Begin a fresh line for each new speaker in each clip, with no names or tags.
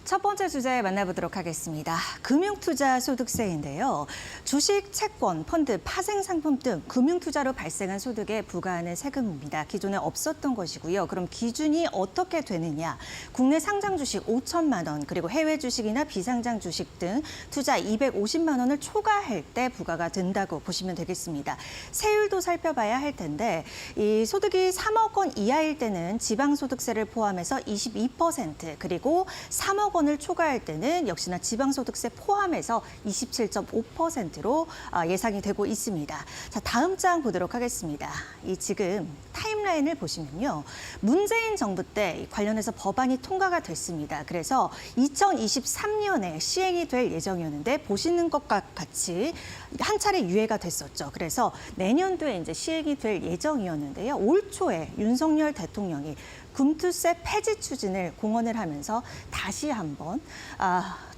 첫 번째 주제 만나보도록 하겠습니다. 금융투자소득세인데요. 주식, 채권, 펀드, 파생상품 등 금융투자로 발생한 소득에 부과하는 세금입니다. 기존에 없었던 것이고요. 그럼 기준이 어떻게 되느냐? 국내 상장 주식 5천만 원, 그리고 해외 주식이나 비상장 주식 등 투자 250만 원을 초과할 때 부과가 된다고 보시면 되겠습니다. 세율도 살펴봐야 할 텐데 이 소득이 3억 원 이하일 때는 지방소득세를 포함해서 22%, 그리고 3억 원을 초과할 때는 역시나 지방소득세 포함해서 27.5%로 예상이 되고 있습니다. 자, 다음 장 보도록 하겠습니다. 이 지금 타임라인을 보시면요. 문재인 정부 때 관련해서 법안이 통과가 됐습니다. 그래서 2023년에 시행이 될 예정이었는데 보시는 것과 같이 한 차례 유예가 됐었죠. 그래서 내년도에 이제 시행이 될 예정이었는데요. 올 초에 윤석열 대통령이 금투세 폐지 추진을 공언을 하면서 다시 한번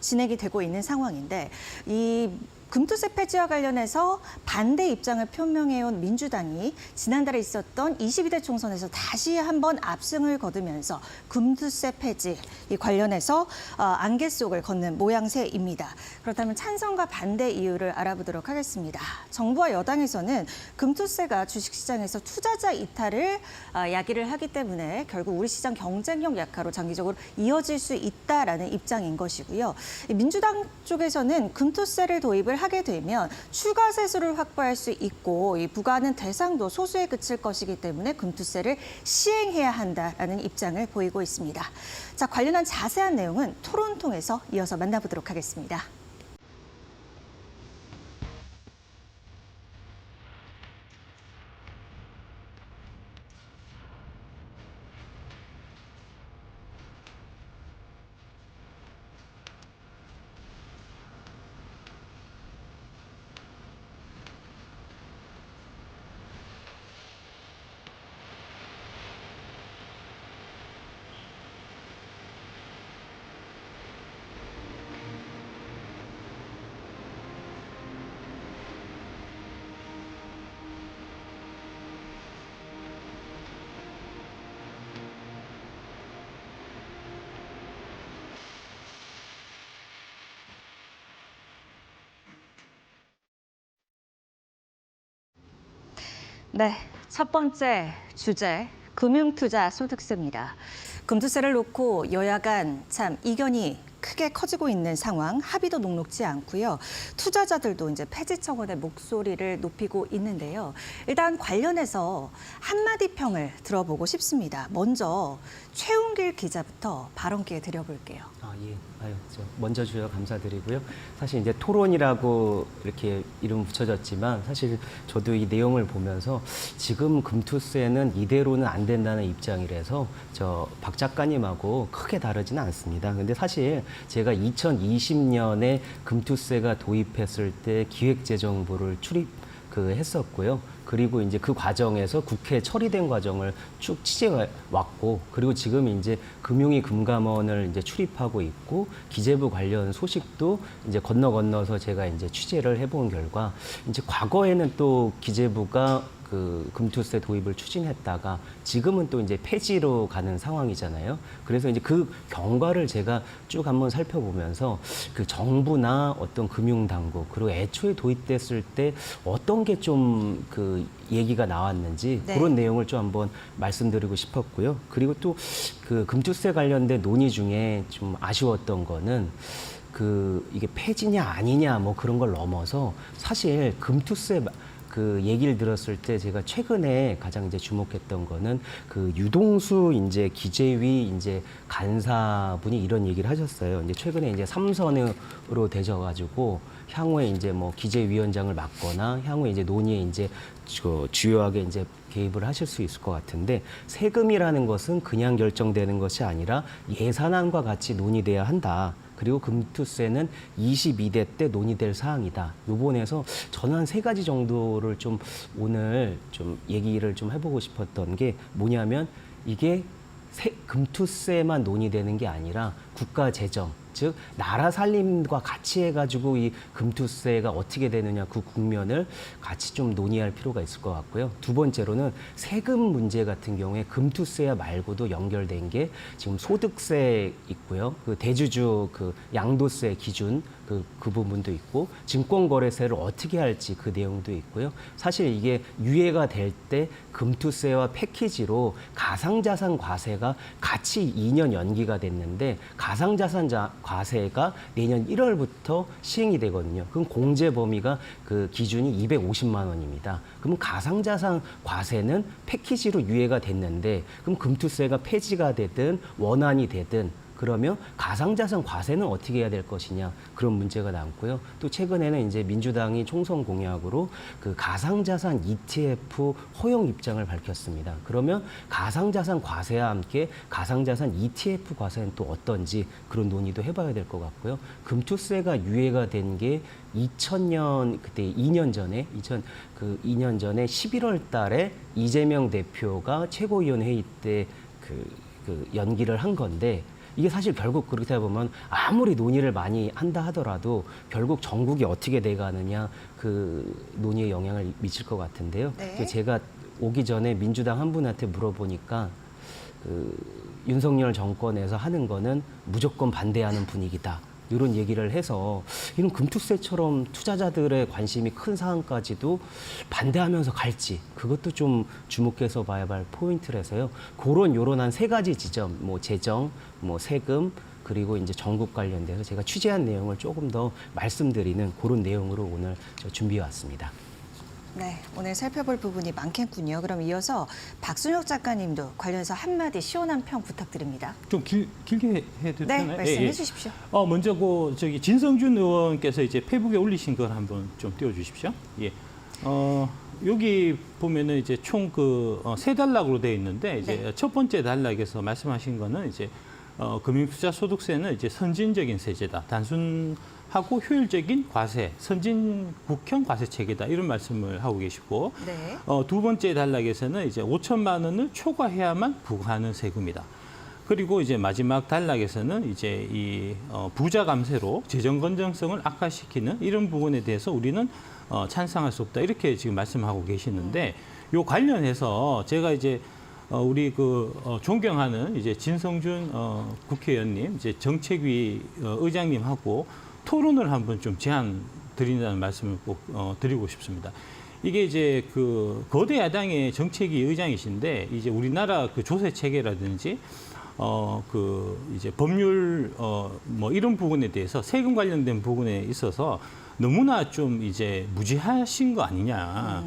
진행이 되고 있는 상황인데 이 금투세 폐지와 관련해서 반대 입장을 표명해온 민주당이 지난달에 있었던 22대 총선에서 다시 한번 압승을 거두면서 금투세 폐지 이 관련해서 안개 속을 걷는 모양새입니다. 그렇다면 찬성과 반대 이유를 알아보도록 하겠습니다. 정부와 여당에서는 금투세가 주식시장에서 투자자 이탈을 야기를 하기 때문에 결국 우리 시장 경쟁력 약화로 장기적으로 이어질 수 있다라는 입장인 것이고요. 민주당 쪽에서는 금투세를 도입을 하게 되면 추가 세수를 확보할 수 있고 이 부과하는 대상도 소수에 그칠 것이기 때문에 금투세를 시행해야 한다라는 입장을 보이고 있습니다. 자, 관련한 자세한 내용은 토론 통해서 이어서 만나보도록 하겠습니다. 네, 첫 번째 주제, 금융투자 소득세입니다. 금투세를 놓고 여야 간 참 이견이 크게 커지고 있는 상황, 합의도 녹록지 않고요. 투자자들도 이제 폐지 청원의 목소리를 높이고 있는데요. 일단 관련해서 한마디 평을 들어보고 싶습니다. 먼저 최웅길 기자부터 발언 기회 드려볼게요.
예. 먼저 주셔서 감사드리고요. 사실 이제 토론이라고 이렇게 이름 붙여졌지만 사실 저도 이 내용을 보면서 지금 금투세는 이대로는 안 된다는 입장이라서 저 박 작가님하고 크게 다르지는 않습니다. 근데 사실 제가 2020년에 금투세가 도입했을 때 기획재정부를 했었고요. 그리고 이제 그 과정에서 국회 처리된 과정을 쭉 취재해 왔고, 그리고 지금 이제 금융위 금감원을 이제 출입하고 있고, 기재부 관련 소식도 이제 건너서 제가 이제 취재를 해본 결과, 이제 과거에는 또 기재부가 그 금투세 도입을 추진했다가 지금은 또 이제 폐지로 가는 상황이잖아요. 그래서 이제 그 경과를 제가 쭉 한번 살펴보면서 그 정부나 어떤 금융당국, 그리고 애초에 도입됐을 때 어떤 게 좀 그 얘기가 나왔는지 그런 내용을 좀 한번 말씀드리고 싶었고요. 그리고 또 그 금투세 관련된 논의 중에 좀 아쉬웠던 거는 이게 폐지냐 아니냐 뭐 그런 걸 넘어서 사실 금투세 그 얘기를 들었을 때 제가 최근에 가장 이제 주목했던 거는 그 유동수 이제 기재위 이제 간사분이 이런 얘기를 하셨어요. 이제 최근에 이제 3선으로 되셔가지고 향후에 이제 뭐 기재위원장을 맡거나 향후에 이제 논의에 이제 주요하게 이제 개입을 하실 수 있을 것 같은데, 세금이라는 것은 그냥 결정되는 것이 아니라 예산안과 같이 논의돼야 한다. 그리고 금투세는 22대 때 논의될 사항이다. 요번에서 저는 한 3가지 정도를 좀 오늘 좀 얘기를 좀 해보고 싶었던 게 뭐냐면, 이게 금투세만 논의되는 게 아니라 국가 재정, 즉 나라 살림과 같이 해가지고 이 금투세가 어떻게 되느냐 그 국면을 같이 좀 논의할 필요가 있을 것 같고요. 두 번째로는 세금 문제 같은 경우에 금투세 말고도 연결된 게 지금 소득세 있고요. 그 대주주 그 양도세 기준 그 부분도 있고 증권거래세를 어떻게 할지 그 내용도 있고요. 사실 이게 유예가 될 때 금투세와 패키지로 가상자산 과세가 같이 2년 연기가 됐는데 가상자산 과세가 내년 1월부터 시행이 되거든요. 그럼 공제 범위가 그 기준이 250만 원입니다. 그럼 가상자산 과세는 패키지로 유예가 됐는데 그럼 금투세가 폐지가 되든 원안이 되든 그러면 가상자산 과세는 어떻게 해야 될 것이냐 그런 문제가 남고요. 또 최근에는 이제 민주당이 총선 공약으로 그 가상자산 ETF 허용 입장을 밝혔습니다. 그러면 가상자산 과세와 함께 가상자산 ETF 과세는 또 어떤지 그런 논의도 해봐야 될 것 같고요. 금투세가 유예가 된 게 2000년 그때 2년 전에 2년 전에 11월 달에 이재명 대표가 최고위원 회의 때 그 연기를 한 건데. 이게 사실 결국 그렇게 보면 아무리 논의를 많이 한다 하더라도 결국 전국이 어떻게 돼가느냐 그 논의에 영향을 미칠 것 같은데요.
네.
제가 오기 전에 민주당 한 분한테 물어보니까 그 윤석열 정권에서 하는 거는 무조건 반대하는 분위기다. 이런 얘기를 해서 이런 금투세처럼 투자자들의 관심이 큰 사안까지도 반대하면서 갈지 그것도 좀 주목해서 봐야 할 포인트라서요. 그런 요런 한 세 가지 지점, 뭐 재정, 뭐 세금 그리고 이제 전국 관련돼서 제가 취재한 내용을 조금 더 말씀드리는 그런 내용으로 오늘 준비해 왔습니다.
네, 오늘 살펴볼 부분이 많겠군요. 그럼 이어서 박순혁 작가님도 관련해서 한마디 시원한 평 부탁드립니다.
좀 길게 해도
네,
되나요?
말씀해 주십시오.
먼저 저기 진성준 의원께서 이제 페이북에 올리신 걸 한번 좀 띄워주십시오. 예. 여기 보면은 이제 총 세 단락으로 되어 있는데 이제
네.
첫 번째 단락에서 말씀하신 거는 이제 금융투자 소득세는 이제 선진적인 세제다. 단순하고 효율적인 과세, 선진국형 과세 체계다. 이런 말씀을 하고 계시고
네.
두 번째 단락에서는 이제 5천만 원을 초과해야만 부과하는 세금이다. 그리고 이제 마지막 단락에서는 이제 이 부자 감세로 재정 건전성을 악화시키는 이런 부분에 대해서 우리는 찬성할 수 없다. 이렇게 지금 말씀하고 계시는데 요 관련해서 제가 이제 우리 존경하는 이제 진성준 국회의원님, 이제 정책위 의장님하고 토론을 한번 좀 제안 드린다는 말씀을 꼭 드리고 싶습니다. 이게 이제 거대 야당의 정책위 의장이신데 이제 우리나라 조세 체계라든지 이제 법률 뭐 이런 부분에 대해서 세금 관련된 부분에 있어서 너무나 좀 이제 무지하신 거 아니냐.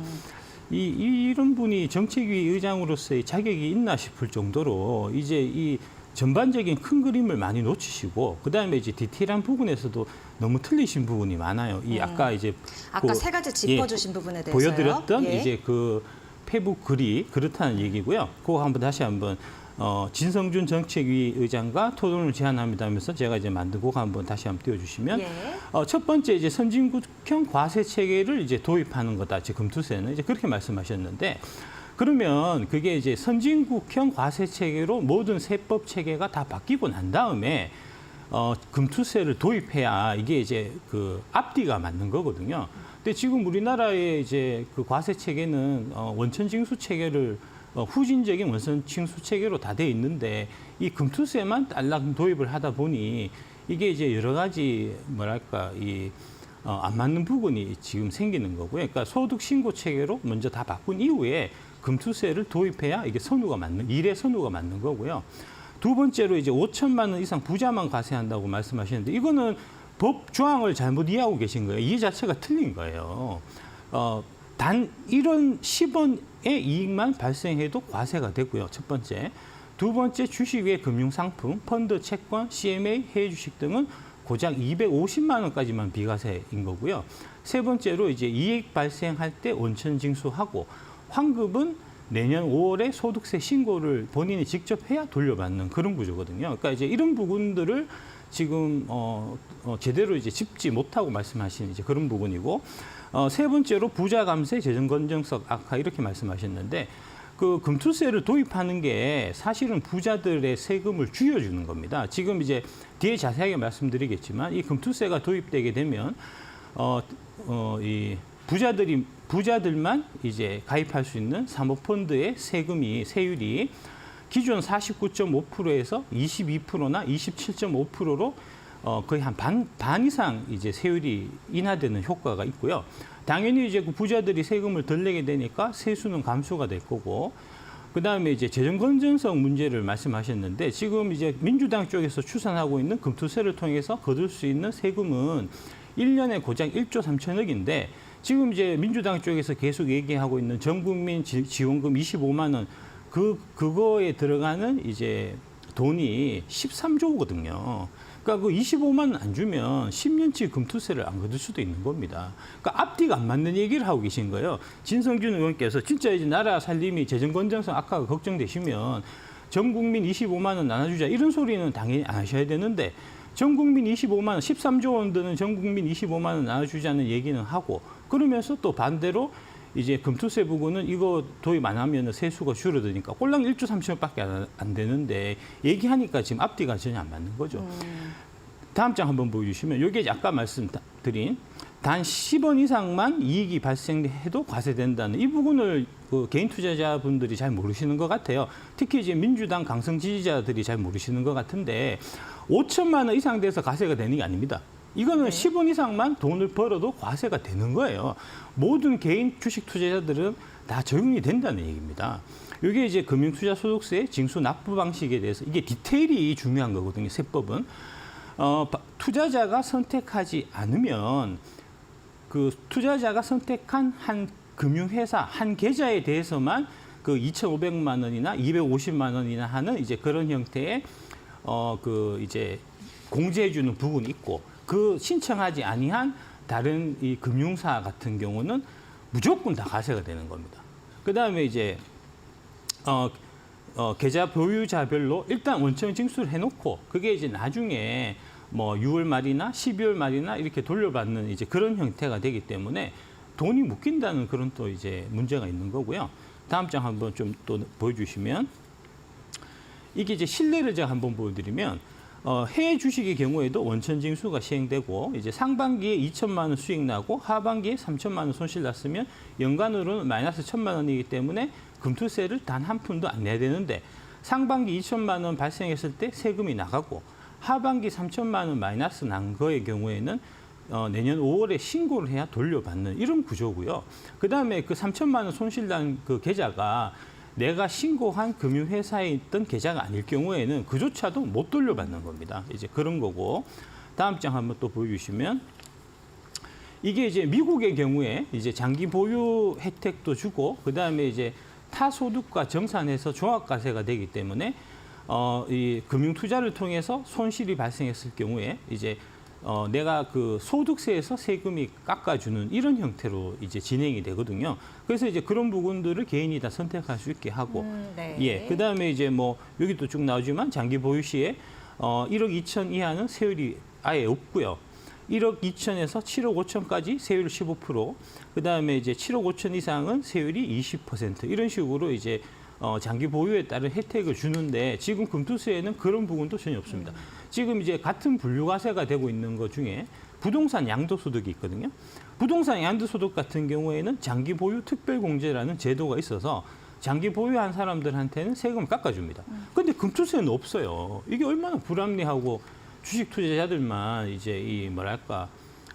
이런 분이 정책위 의장으로서의 자격이 있나 싶을 정도로 이제 이 전반적인 큰 그림을 많이 놓치시고 그다음에 이제 디테일한 부분에서도 너무 틀리신 부분이 많아요. 아까 이제
아까 세 가지 짚어주신 부분에 대해서요.
보여드렸던
예.
이제 페북 글이 그렇다는 얘기고요. 그거 다시 한번 진성준 정책위 의장과 토론을 제안합니다 하면서 제가 이제 만든 거 한번 다시 한번 띄워주시면
예.
첫 번째 이제 선진국형 과세 체계를 이제 도입하는 거다. 지금 금투세는 이제 그렇게 말씀하셨는데 그러면 그게 이제 선진국형 과세 체계로 모든 세법 체계가 다 바뀌고 난 다음에 금투세를 도입해야 이게 이제 앞뒤가 맞는 거거든요. 근데 지금 우리나라의 이제 과세 체계는 원천 징수 체계를 후진적인 원천 징수 체계로 다 돼 있는데 이 금투세만 딸랑 도입을 하다 보니 이게 이제 여러 가지 안 맞는 부분이 지금 생기는 거고요. 그러니까 소득 신고 체계로 먼저 다 바꾼 이후에 금투세를 도입해야 이게 일의 선우가 맞는 거고요. 두 번째로 이제 5천만 원 이상 부자만 과세한다고 말씀하시는데 이거는 법 조항을 잘못 이해하고 계신 거예요. 이해 자체가 틀린 거예요. 단 이런 10원의 이익만 발생해도 과세가 되고요. 첫 번째. 두 번째 주식 외 금융상품, 펀드, 채권, CMA, 해외 주식 등은 고작 250만 원까지만 비과세인 거고요. 세 번째로 이제 이익 발생할 때 원천 징수하고 환급은 내년 5월에 소득세 신고를 본인이 직접 해야 돌려받는 그런 구조거든요. 그러니까 이제 이런 부분들을 지금 제대로 이제 짚지 못하고 말씀하신 이제 그런 부분이고 세 번째로 부자 감세, 재정 건전성 악화 이렇게 말씀하셨는데 그 금투세를 도입하는 게 사실은 부자들의 세금을 줄여주는 겁니다. 지금 이제 뒤에 자세하게 말씀드리겠지만 이 금투세가 도입되게 되면 이 부자들만 이제 가입할 수 있는 사모펀드의 세율이 기존 49.5%에서 22%나 27.5%로 거의 한 반 이상 이제 세율이 인하되는 효과가 있고요. 당연히 이제 그 부자들이 세금을 덜 내게 되니까 세수는 감소가 될 거고, 그 다음에 이제 재정 건전성 문제를 말씀하셨는데 지금 이제 민주당 쪽에서 추산하고 있는 금투세를 통해서 거둘 수 있는 세금은 1년에 고작 1조 3천억인데 지금 이제 민주당 쪽에서 계속 얘기하고 있는 전국민 지원금 25만 원 그거에 들어가는 이제 돈이 13조거든요. 그러니까 그 25만 원 안 주면 10년치 금투세를 안 거둘 수도 있는 겁니다. 그러니까 앞뒤가 안 맞는 얘기를 하고 계신 거예요. 진성준 의원께서 진짜 이제 나라 살림이 재정 건전성 악화가 걱정되시면 전 국민 25만 원 나눠주자 이런 소리는 당연히 안 하셔야 되는데 전 국민 25만 원, 13조 원 드는 전 국민 25만 원 나눠주자는 얘기는 하고 그러면서 또 반대로 이제 금투세 부분은 이거 도입 안 하면 세수가 줄어드니까 꼴랑 1조 3천억밖에 안 되는데 얘기하니까 지금 앞뒤가 전혀 안 맞는 거죠. 다음 장 한번 보여주시면 이게 아까 말씀드린 단 10원 이상만 이익이 발생해도 과세된다는 이 부분을 그 개인 투자자분들이 잘 모르시는 것 같아요. 특히 이제 민주당 강성 지지자들이 잘 모르시는 것 같은데 5천만 원 이상 돼서 과세가 되는 게 아닙니다. 이거는 10원 이상만 돈을 벌어도 과세가 되는 거예요. 모든 개인 주식 투자자들은 다 적용이 된다는 얘기입니다. 이게 이제 금융투자소득세 징수 납부 방식에 대해서 이게 디테일이 중요한 거거든요. 세법은. 투자자가 선택하지 않으면 그 투자자가 선택한 한 금융회사 한 계좌에 대해서만 그 2,500만 원이나 250만 원이나 하는 이제 그런 형태의 그 이제 공제해주는 부분이 있고 그 신청하지 아니한 다른 이 금융사 같은 경우는 무조건 다 과세가 되는 겁니다. 그 다음에 이제 계좌 보유자별로 일단 원천 징수를 해놓고 그게 이제 나중에 뭐 6월 말이나 12월 말이나 이렇게 돌려받는 이제 그런 형태가 되기 때문에 돈이 묶인다는 그런 또 이제 문제가 있는 거고요. 다음 장 한번 좀 또 보여주시면 이게 이제 실내를 제가 한번 보여드리면 해외 주식의 경우에도 원천 징수가 시행되고 이제 상반기에 2천만 원 수익 나고 하반기에 3천만 원 손실 났으면 연간으로는 마이너스 1천만 원이기 때문에 금투세를 단 한 푼도 안 내야 되는데 상반기 2천만 원 발생했을 때 세금이 나가고 하반기 3천만 원 마이너스 난 거의 경우에는 내년 5월에 신고를 해야 돌려받는 이런 구조고요. 그다음에 그 3천만 원 손실 난 그 계좌가 내가 신고한 금융회사에 있던 계좌가 아닐 경우에는 그조차도 못 돌려받는 겁니다. 이제 그런 거고. 다음 장 한번 또 보여주시면 이게 이제 미국의 경우에 이제 장기 보유 혜택도 주고 그다음에 이제 타소득과 정산해서 종합과세가 되기 때문에 이 금융 투자를 통해서 손실이 발생했을 경우에 이제 내가 그 소득세에서 세금이 깎아주는 이런 형태로 이제 진행이 되거든요. 그래서 이제 그런 부분들을 개인이 다 선택할 수 있게 하고,
네.
예, 그 다음에 이제 뭐 여기도 쭉 나오지만 장기 보유 시에 1억 2천 이하는 세율이 아예 없고요. 1억 2천에서 7억 5천까지 세율 15%, 그 다음에 이제 7억 5천 이상은 세율이 20% 이런 식으로 이제 장기 보유에 따른 혜택을 주는데 지금 금투세에는 그런 부분도 전혀 없습니다. 지금 이제 같은 분류과세가 되고 있는 것 중에 부동산 양도소득이 있거든요. 부동산 양도소득 같은 경우에는 장기 보유 특별공제라는 제도가 있어서 장기 보유한 사람들한테는 세금을 깎아줍니다. 그런데 금투세는 없어요. 이게 얼마나 불합리하고 주식 투자자들만 이제 이 뭐랄까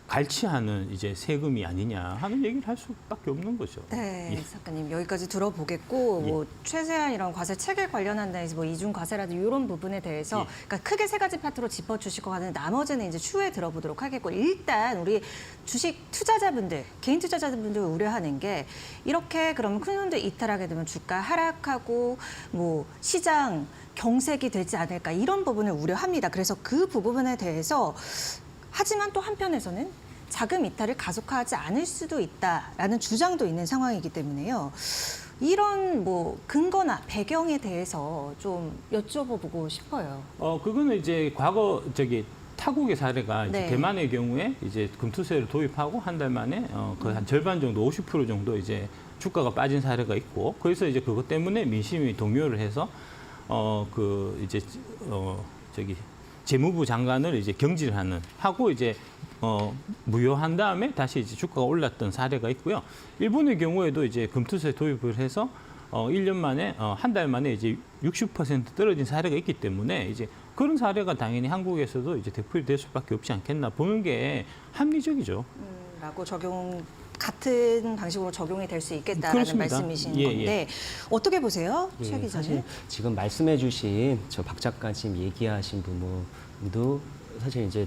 갈취하는 이제 세금이 아니냐 하는 얘기를 할 수밖에 없는 거죠.
네, 작가님 여기까지 들어보겠고 뭐 최대한 이런 과세 체계 관련한 데서 뭐 이중 과세라든지 이런 부분에 대해서 그러니까 크게 세 가지 파트로 짚어주실 것 같은데 나머지는 이제 추후에 들어보도록 하겠고 일단 우리 주식 투자자분들, 개인 투자자분들 우려하는 게 이렇게 그러면 큰 손들 이탈하게 되면 주가 하락하고 뭐 시장 경색이 되지 않을까 이런 부분을 우려합니다. 그래서 그 부분에 대해서 하지만 또 한편에서는 자금 이탈을 가속화하지 않을 수도 있다라는 주장도 있는 상황이기 때문에요. 이런 뭐 근거나 배경에 대해서 좀 여쭤보고 싶어요.
그거는 이제 과거 타국의 사례가 이제
네.
대만의 경우에 이제 금투세를 도입하고 한 달 만에 그 한 절반 정도 50% 정도 이제 주가가 빠진 사례가 있고 그래서 이제 그것 때문에 민심이 동요를 해서 저기 재무부 장관을 이제 경질을 하고 이제 무효한 다음에 다시 이제 주가가 올랐던 사례가 있고요. 일본의 경우에도 이제 금투세 도입을 해서 1년 만에 한 달 만에 이제 60% 떨어진 사례가 있기 때문에 이제 그런 사례가 당연히 한국에서도 이제 되풀이 될 수밖에 없지 않겠나 보는 게 합리적이죠.
라고 같은 방식으로 적용이 될 수 있겠다라는
그렇습니다.
말씀이신
예,
건데 어떻게 보세요,
예,
최 기자님?
사실 지금 말씀해주신 저 박 작가님 얘기하신 부분도 사실 이제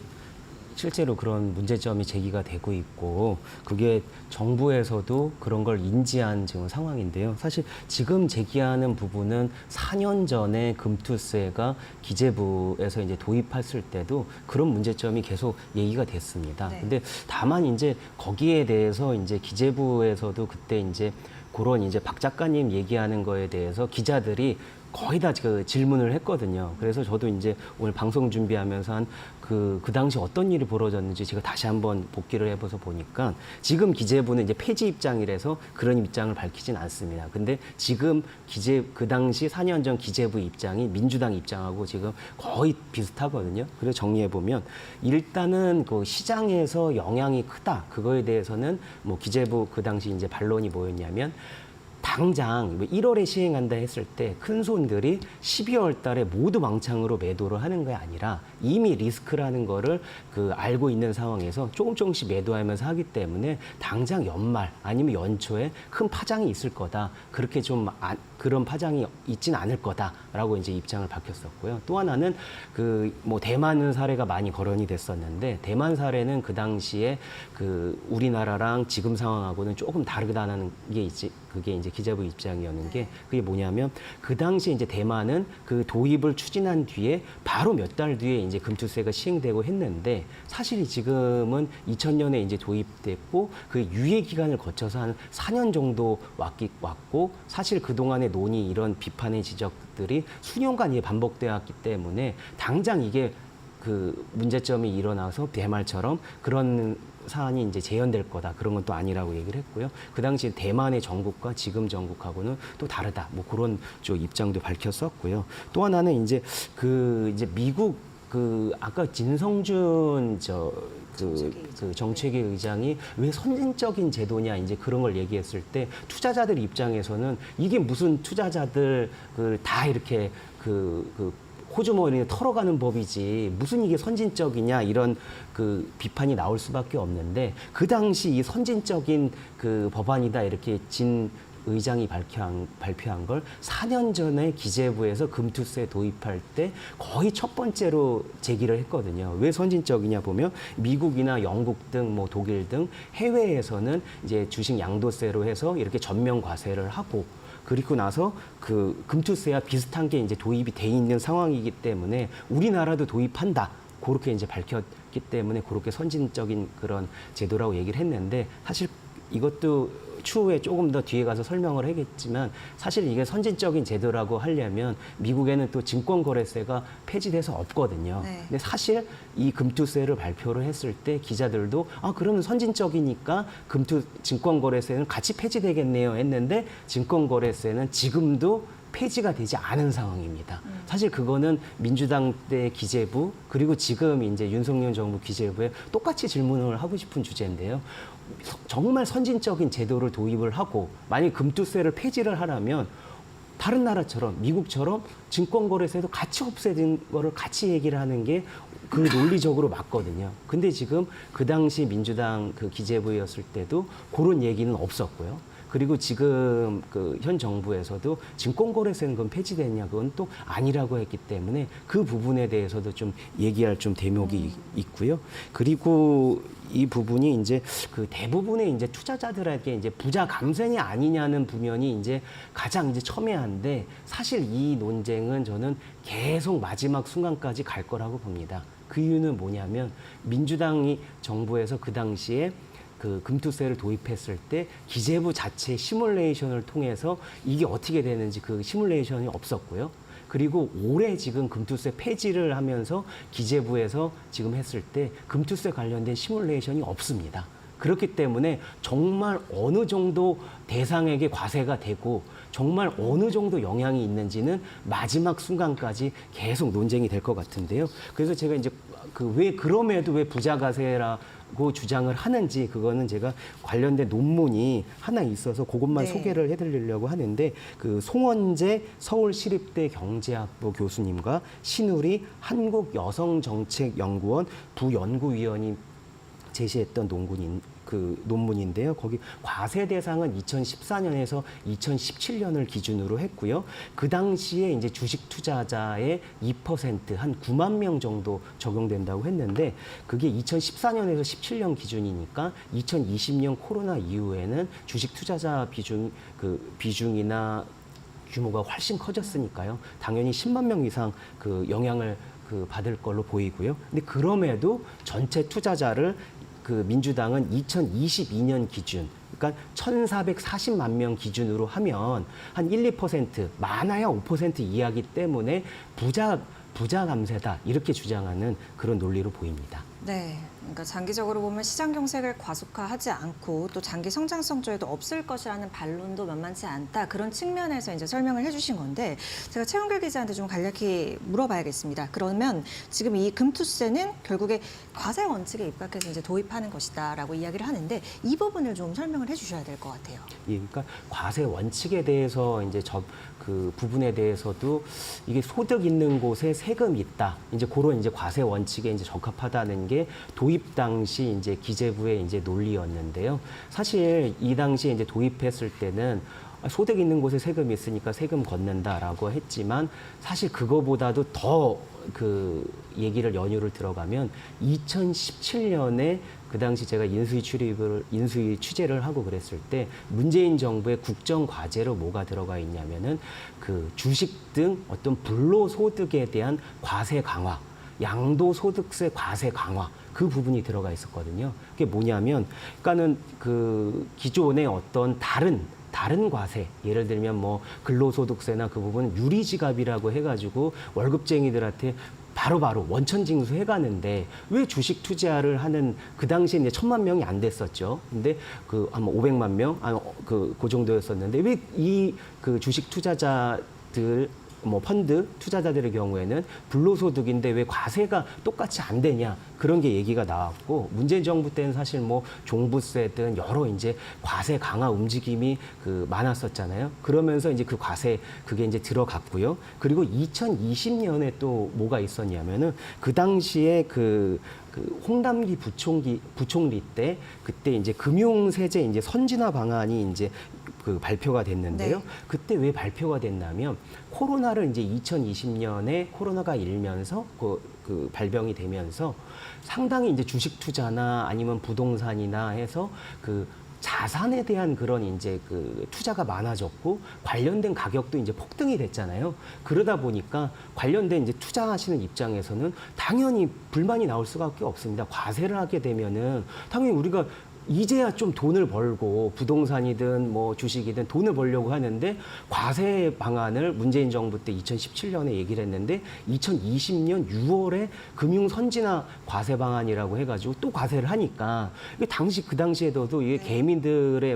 실제로 그런 문제점이 제기가 되고 있고 그게 정부에서도 그런 걸 인지한 지금 상황인데요. 사실 지금 제기하는 부분은 4년 전에 금투세가 기재부에서 이제 도입했을 때도 그런 문제점이 계속 얘기가 됐습니다.
네.
근데 다만 이제 거기에 대해서 이제 기재부에서도 그때 이제 그런 이제 박 작가님 얘기하는 거에 대해서 기자들이 거의 다 그 질문을 했거든요. 그래서 저도 이제 오늘 방송 준비하면서 그 당시 어떤 일이 벌어졌는지 제가 다시 한번 복기를 해봐서 보니까 지금 기재부는 이제 폐지 입장이라서 그런 입장을 밝히진 않습니다. 근데 지금 그 당시 4년 전 기재부 입장이 민주당 입장하고 지금 거의 비슷하거든요. 그래서 정리해보면 일단은 그 시장에서 영향이 크다. 그거에 대해서는 뭐 기재부 그 당시 이제 반론이 뭐였냐면 당장 1월에 시행한다 했을 때 큰 손들이 12월 달에 모두 망창으로 매도를 하는 게 아니라 이미 리스크라는 거를 알고 있는 상황에서 조금씩 매도하면서 하기 때문에 당장 연말 아니면 연초에 큰 파장이 있을 거다. 그렇게 좀 그런 파장이 있진 않을 거다라고 이제 입장을 밝혔었고요. 또 하나는 뭐 대만 사례가 많이 거론이 됐었는데 대만 사례는 그 당시에 우리나라랑 지금 상황하고는 조금 다르다는 게 있지. 그게 이제 기재부 입장이었는 게 그게 뭐냐면 그 당시에 이제 대만은 그 도입을 추진한 뒤에 바로 몇 달 뒤에 이제 금투세가 시행되고 했는데 사실이 지금은 2000년에 이제 도입됐고 그 유예 기간을 거쳐서 한 4년 정도 왔고 사실 그동안의 논의 이런 비판의 지적들이 수년간 반복되었기 때문에 당장 이게 문제점이 일어나서 대말처럼 그런 사안이 이제 재현될 거다. 그런 건 또 아니라고 얘기를 했고요. 그 당시 대만의 정국과 지금 정국하고는 또 다르다. 뭐 그런 입장도 밝혔었고요. 또 하나는 이제 이제 미국 아까 진성준 정책위 의장이 왜 선진적인 제도냐 이제 그런 걸 얘기했을 때 투자자들 입장에서는 이게 무슨 투자자들 다 이렇게 호주머니에 털어가는 법이지 무슨 이게 선진적이냐 이런 비판이 나올 수밖에 없는데 그 당시 이 선진적인 법안이다 이렇게 진 의장이 발표한 걸 4년 전에 기재부에서 금투세 도입할 때 거의 첫 번째로 제기를 했거든요. 왜 선진적이냐 보면 미국이나 영국 등 뭐 독일 등 해외에서는 이제 주식 양도세로 해서 이렇게 전면 과세를 하고 그리고 나서 금투세와 비슷한 게 이제 도입이 돼 있는 상황이기 때문에 우리나라도 도입한다. 그렇게 이제 밝혔기 때문에 그렇게 선진적인 그런 제도라고 얘기를 했는데 사실 이것도 추후에 조금 더 뒤에 가서 설명을 하겠지만 사실 이게 선진적인 제도라고 하려면 미국에는 또 증권거래세가 폐지돼서 없거든요.
네.
근데 사실 이 금투세를 발표를 했을 때 기자들도 그러면 선진적이니까 증권거래세는 같이 폐지되겠네요 했는데 증권거래세는 지금도 폐지가 되지 않은 상황입니다. 사실 그거는 민주당 때 기재부 그리고 지금 이제 윤석열 정부 기재부에 똑같이 질문을 하고 싶은 주제인데요. 정말 선진적인 제도를 도입을 하고 만약 금투세를 폐지를 하려면 다른 나라처럼 미국처럼 증권거래세도 같이 없애는 거를 같이 얘기를 하는 게 논리적으로 맞거든요. 근데 지금 그 당시 민주당 기재부였을 때도 그런 얘기는 없었고요. 그리고 지금 현 정부에서도 증권거래세는 그건 폐지됐냐 그건 또 아니라고 했기 때문에 그 부분에 대해서도 좀 얘기할 좀 대목이 있고요. 그리고 이 부분이 이제 대부분의 이제 투자자들에게 이제 부자 감세냐 아니냐는 부면이 이제 가장 이제 첨예한데 사실 이 논쟁은 저는 계속 마지막 순간까지 갈 거라고 봅니다. 그 이유는 뭐냐면 민주당이 정부에서 그 당시에 금투세를 도입했을 때 기재부 자체 시뮬레이션을 통해서 이게 어떻게 되는지 그 시뮬레이션이 없었고요. 그리고 올해 지금 금투세 폐지를 하면서 기재부에서 지금 했을 때 금투세 관련된 시뮬레이션이 없습니다. 그렇기 때문에 정말 어느 정도 대상에게 과세가 되고 정말 어느 정도 영향이 있는지는 마지막 순간까지 계속 논쟁이 될 것 같은데요. 그래서 제가 이제 왜 그럼에도 왜 부자가세라고 주장을 하는지 그거는 제가 관련된 논문이 하나 있어서 그것만
네.
소개를 해드리려고 하는데 그 송원재 서울시립대 경제학부 교수님과 신우리 한국여성정책연구원 부연구위원이 제시했던 논문인데요. 거기 과세 대상은 2014년에서 2017년을 기준으로 했고요. 그 당시에 이제 주식 투자자의 2%한 9만 명 정도 적용된다고 했는데 그게 2014년에서 17년 기준이니까 2020년 코로나 이후에는 주식 투자자 비중이나 규모가 훨씬 커졌으니까요. 당연히 10만 명 이상 영향을 받을 걸로 보이고요. 근데 그럼에도 전체 투자자를 민주당은 2022년 기준, 그러니까 1,440만 명 기준으로 하면 한 1~2%, 많아야 5% 이하기 때문에 부자 감세다 이렇게 주장하는 그런 논리로 보입니다.
네, 그러니까 장기적으로 보면 시장 경색을 과속화하지 않고 또 장기 성장성조에도 없을 것이라는 반론도 만만치 않다. 그런 측면에서 이제 설명을 해주신 건데 제가 최은결 기자한테 좀 간략히 물어봐야겠습니다. 그러면 지금 이 금투세는 결국에 과세 원칙에 입각해서 이제 도입하는 것이다라고 이야기를 하는데 이 부분을 좀 설명을 해주셔야 될 것 같아요.
예, 그러니까 과세 원칙에 대해서 이제 그 부분에 대해서도 이게 소득 있는 곳에 세금이 있다. 이제 그런 이제 과세 원칙에 이제 적합하다는 게 도입 당시 이제 기재부의 이제 논리였는데요. 사실 이 당시에 이제 도입했을 때는 소득 있는 곳에 세금이 있으니까 세금 걷는다라고 했지만 사실 그거보다도 더 얘기를 연유를 들어가면 2017년에 그 당시 제가 인수위 취재를 하고 그랬을 때 문재인 정부의 국정 과제로 뭐가 들어가 있냐면은 주식 등 어떤 불로소득에 대한 과세 강화, 양도소득세 과세 강화 그 부분이 들어가 있었거든요. 그게 뭐냐면, 그러니까는 기존의 어떤 다른 과세, 예를 들면 뭐 근로소득세나 그 부분 유리지갑이라고 해가지고 월급쟁이들한테 바로바로 원천징수 해가는데 왜 주식 투자를 하는 그 당시에 이제 1,000만 명이 안 됐었죠. 근데 아마 500만 명, 그 정도였었는데 왜 이 주식 투자자들 뭐 펀드 투자자들의 경우에는 불로소득인데 왜 과세가 똑같이 안 되냐 그런 게 얘기가 나왔고 문재인 정부 때는 사실 뭐 종부세든 여러 이제 과세 강화 움직임이 많았었잖아요. 그러면서 이제 과세 그게 이제 들어갔고요. 그리고 2020년에 또 뭐가 있었냐면은 그 당시에 홍남기 부총리 때 그때 이제 금융세제 이제 선진화 방안이 이제 발표가 됐는데요.
네.
그때 왜 발표가 됐냐면 코로나를 이제 2020년에 코로나가 일면서 발병이 되면서 상당히 이제 주식 투자나 아니면 부동산이나 해서 자산에 대한 그런 이제 투자가 많아졌고 관련된 가격도 이제 폭등이 됐잖아요. 그러다 보니까 관련된 이제 투자하시는 입장에서는 당연히 불만이 나올 수밖에 없습니다. 과세를 하게 되면은 당연히 우리가 이제야 좀 돈을 벌고 부동산이든 뭐 주식이든 돈을 벌려고 하는데 과세 방안을 문재인 정부 때 2017년에 얘기를 했는데 2020년 6월에 금융 선진화 과세 방안이라고 해가지고 또 과세를 하니까 그 당시에도 이게 개미들의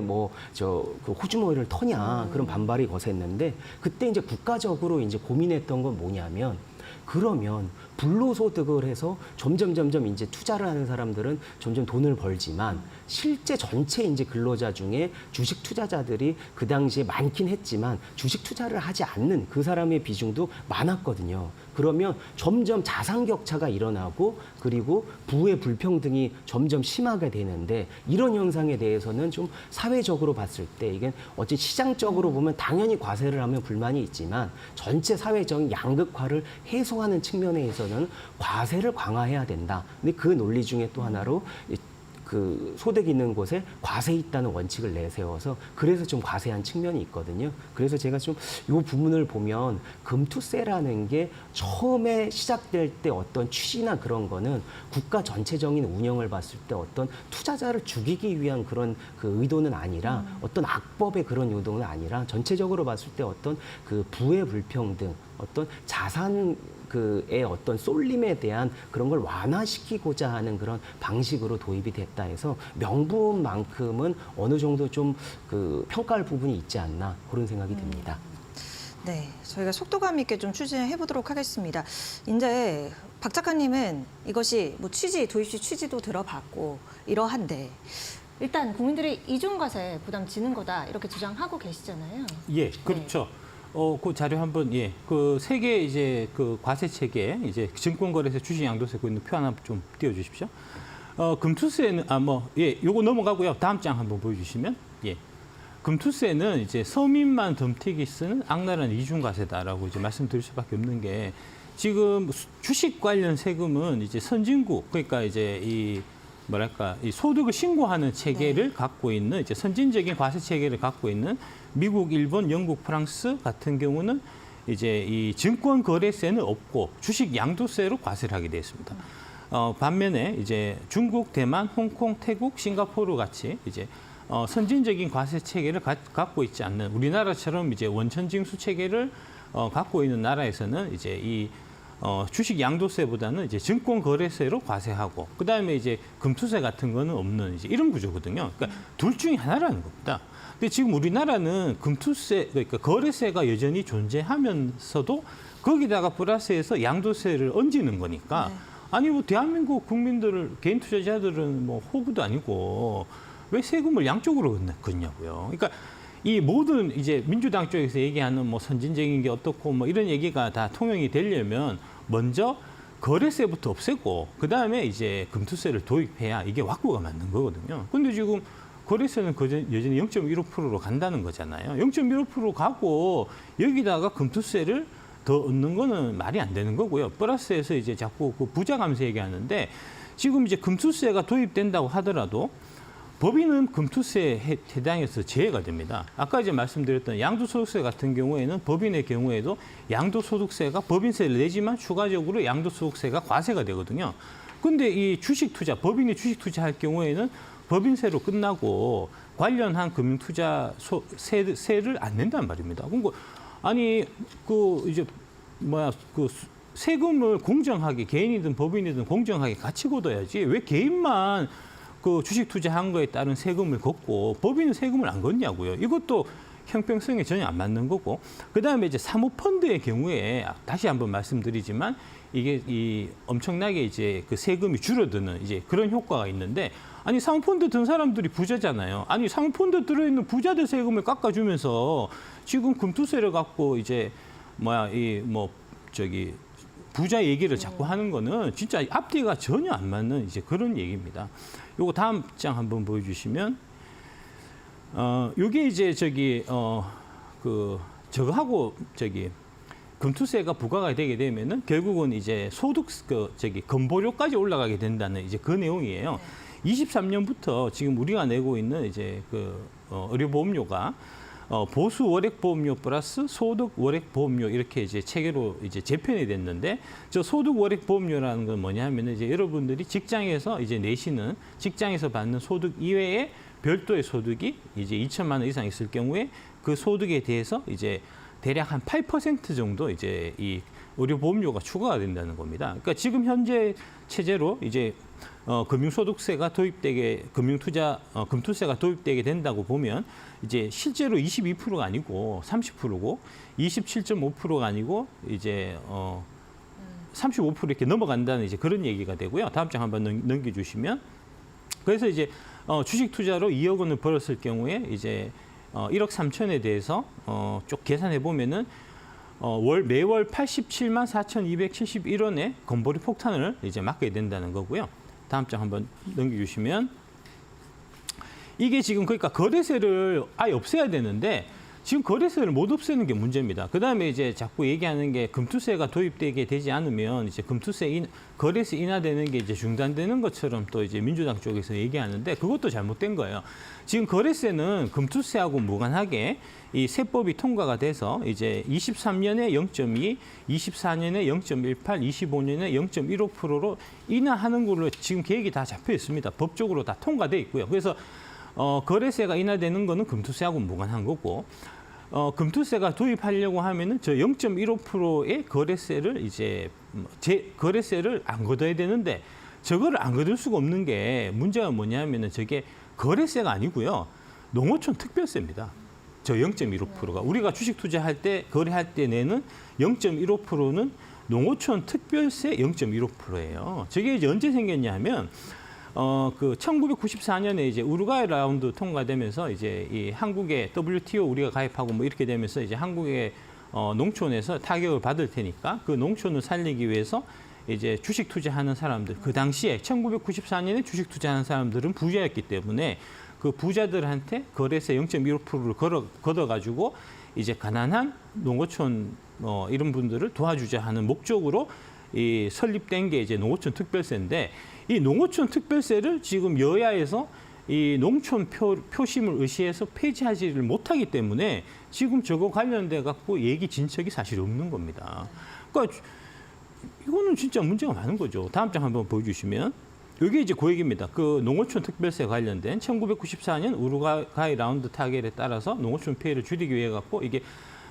호주머니를 터냐 그런 반발이 거셌는데 그때 이제 국가적으로 이제 고민했던 건 뭐냐면 그러면 불로소득을 해서 점점 이제 투자를 하는 사람들은 점점 돈을 벌지만 실제 전체 이제 근로자 중에 주식 투자자들이 그 당시에 많긴 했지만 주식 투자를 하지 않는 그 사람의 비중도 많았거든요. 그러면 점점 자산 격차가 일어나고 그리고 부의 불평등이 점점 심하게 되는데 이런 현상에 대해서는 좀 사회적으로 봤을 때 이게 어찌 시장적으로 보면 당연히 과세를 하면 불만이 있지만 전체 사회적인 양극화를 해소하는 측면에서는 과세를 강화해야 된다. 근데 그 논리 중에 또 하나로 소득 있는 곳에 과세 있다는 원칙을 내세워서 그래서 좀 과세한 측면이 있거든요. 그래서 제가 좀 이 부분을 보면 금투세라는 게 처음에 시작될 때 어떤 취지나 그런 거는 국가 전체적인 운영을 봤을 때 어떤 투자자를 죽이기 위한 그런 의도는 아니라 어떤 악법의 그런 의도는 아니라 전체적으로 봤을 때 어떤 부의 불평등 어떤 자산 그의 어떤 쏠림에 대한 그런 걸 완화시키고자 하는 그런 방식으로 도입이 됐다 해서 명분만큼은 어느 정도 좀 그 평가할 부분이 있지 않나 그런 생각이 듭니다.
네, 저희가 속도감 있게 좀 추진해 보도록 하겠습니다. 이제 박 작가님은 이것이 뭐 도입 시 취지도 들어봤고 이러한데 일단 국민들이 이중과세 부담 지는 거다 이렇게 주장하고 계시잖아요.
예, 그렇죠. 그 자료 한번 그 세계 이제 그 과세 체계 이제 증권거래세 주식 양도세 그 있는 표 하나 좀 띄워 주십시오. 금투세는 요거 넘어가고요. 다음 장 한번 보여 주시면 금투세는 이제 서민만 덤태기 쓰는 악랄한 이중과세다라고 이제 말씀드릴 수밖에 없는 게 지금 주식 관련 세금은 이제 선진국 그러니까 이제 이 소득을 신고하는 체계를 갖고 있는 이제 선진적인 과세 체계를 갖고 있는 미국, 일본, 영국, 프랑스 같은 경우는 이제 이 증권 거래세는 없고 주식 양도세로 과세를 하게 되어 있습니다. 반면에 이제 중국, 대만, 홍콩, 태국, 싱가포르 같이 이제 선진적인 과세 체계를 갖고 있지 않는 우리나라처럼 이제 원천징수 체계를 갖고 있는 나라에서는 이제 이 주식 양도세보다는 이제 증권 거래세로 과세하고 그다음에 이제 금투세 같은 거는 없는 이제 이런 구조거든요. 그러니까 둘 중에 하나라는 겁니다. 근데 지금 우리나라는 금투세 그러니까 거래세가 여전히 존재하면서도 거기다가 플러스해서 양도세를 얹는 거니까 아니 뭐 대한민국 국민들을 개인 투자자들은 뭐 호구도 아니고 왜 세금을 양쪽으로 걷냐고요. 그러니까 이 모든 이제 민주당 쪽에서 얘기하는 뭐 선진적인 게 어떻고 뭐 이런 얘기가 다 통용이 되려면 먼저 거래세부터 없애고 그다음에 이제 금투세를 도입해야 이게 왁구가 맞는 거거든요. 근데 지금 거래세는 여전히 0.15%로 간다는 거잖아요. 0.15% 가고 여기다가 금투세를 더 얻는 거는 말이 안 되는 거고요. 플러스해서 이제 자꾸 그 부자 감세 얘기하는데 지금 이제 금투세가 도입된다고 하더라도 법인은 금투세에 해당해서 제외가 됩니다. 아까 이제 말씀드렸던 양도소득세 같은 경우에는 법인의 경우에도 양도소득세가 법인세를 내지만 추가적으로 양도소득세가 과세가 되거든요. 근데 이 주식 투자, 법인이 주식 투자할 경우에는 법인세로 끝나고 관련한 금융투자 세를 안 낸단 말입니다. 그러니까 아니 세금을 공정하게 개인이든 법인이든 공정하게 같이 걷어야지 왜 개인만 그 주식 투자한 거에 따른 세금을 걷고 법인은 세금을 안 걷냐고요. 이것도 형평성에 전혀 안 맞는 거고. 그다음에 이제 사모펀드의 경우에 다시 한번 말씀드리지만 이게 이 엄청나게 이제 그 세금이 줄어드는 이제 그런 효과가 있는데 아니 사모펀드 든 사람들이 부자잖아요. 아니 사모펀드 들어있는 부자들 세금을 깎아주면서 지금 금투세를 갖고 이제 부자 얘기를 자꾸 하는 거는 진짜 앞뒤가 전혀 안 맞는 이제 그런 얘기입니다. 요거 다음 장 한번 보여주시면, 요게 이제 저거하고 금투세가 부과가 되게 되면은 결국은 이제 건보료까지 올라가게 된다는 이제 그 내용이에요. 23년부터 지금 우리가 내고 있는 이제 의료보험료가 보수 월액보험료 플러스 소득 월액보험료 이렇게 이제 체계로 이제 재편이 됐는데 저 소득 월액보험료라는 건 뭐냐 하면은 이제 여러분들이 직장에서 이제 내시는 직장에서 받는 소득 이외에 별도의 소득이 이제 2천만 원 이상 있을 경우에 그 소득에 대해서 이제 대략 한 8% 정도 이제 이 의료보험료가 추가가 된다는 겁니다. 그러니까 지금 현재 체제로 이제 금융소득세가 도입되게 금투세가 도입되게 된다고 보면 이제 실제로 22%가 아니고 30%고 27.5%가 아니고 이제 35% 이렇게 넘어간다는 이제 그런 얘기가 되고요. 다음 장 한번 넘겨주시면 그래서 이제 주식 투자로 2억 원을 벌었을 경우에 이제 1억 3천에 대해서 쭉 계산해 보면은 매월 87만 4,271원의 건보료 폭탄을 이제 맞게 된다는 거고요. 다음 장 한번 넘겨주시면 이게 지금 그러니까 거래세를 아예 없애야 되는데 지금 거래세를 못 없애는 게 문제입니다. 그다음에 이제 자꾸 얘기하는 게 금투세가 도입되게 되지 않으면 이제 거래세 인하되는 게 이제 중단되는 것처럼 또 이제 민주당 쪽에서 얘기하는데 그것도 잘못된 거예요. 지금 거래세는 금투세하고 무관하게 이 세법이 통과가 돼서 이제 23년에 0.2, 24년에 0.18, 25년에 0.15%로 인하하는 걸로 지금 계획이 다 잡혀 있습니다. 법적으로 다 통과돼 있고요. 그래서 거래세가 인하되는 거는 금투세하고 무관한 거고 금투세가 도입하려고 하면은 저 0.15%의 거래세를 거래세를 안 걷어야 되는데 저거를 안 걷을 수가 없는 게 문제가 뭐냐면은 저게 거래세가 아니고요. 농어촌 특별세입니다. 저 0.15%가 우리가 주식 투자할 때 거래할 때 내는 0.15%는 농어촌 특별세 0.15%예요. 저게 이제 언제 생겼냐면 그 1994년에 이제 우루과이 라운드 통과되면서 이제 이 한국의 WTO 우리가 가입하고 뭐 이렇게 되면서 이제 한국의 농촌에서 타격을 받을 테니까 그 농촌을 살리기 위해서 이제 주식 투자하는 사람들 그 당시에 1994년에 주식 투자하는 사람들은 부자였기 때문에 그 부자들한테 거래세 0.15%를 걷어가지고 이제 가난한 농어촌 이런 분들을 도와주자 하는 목적으로 이 설립된 게 이제 농어촌 특별세인데 이 농어촌 특별세를 지금 여야에서 이 농촌 표심을 의시해서 폐지하지를 못하기 때문에 지금 저거 관련돼 갖고 얘기 진척이 사실 없는 겁니다. 그러니까 이거는 진짜 문제가 많은 거죠. 다음 장 한번 보여주시면. 이게 이제 그 얘기입니다. 그 농어촌 특별세 관련된 1994년 우루과이 라운드 타결에 따라서 농어촌 피해를 줄이기 위해 갖고 이게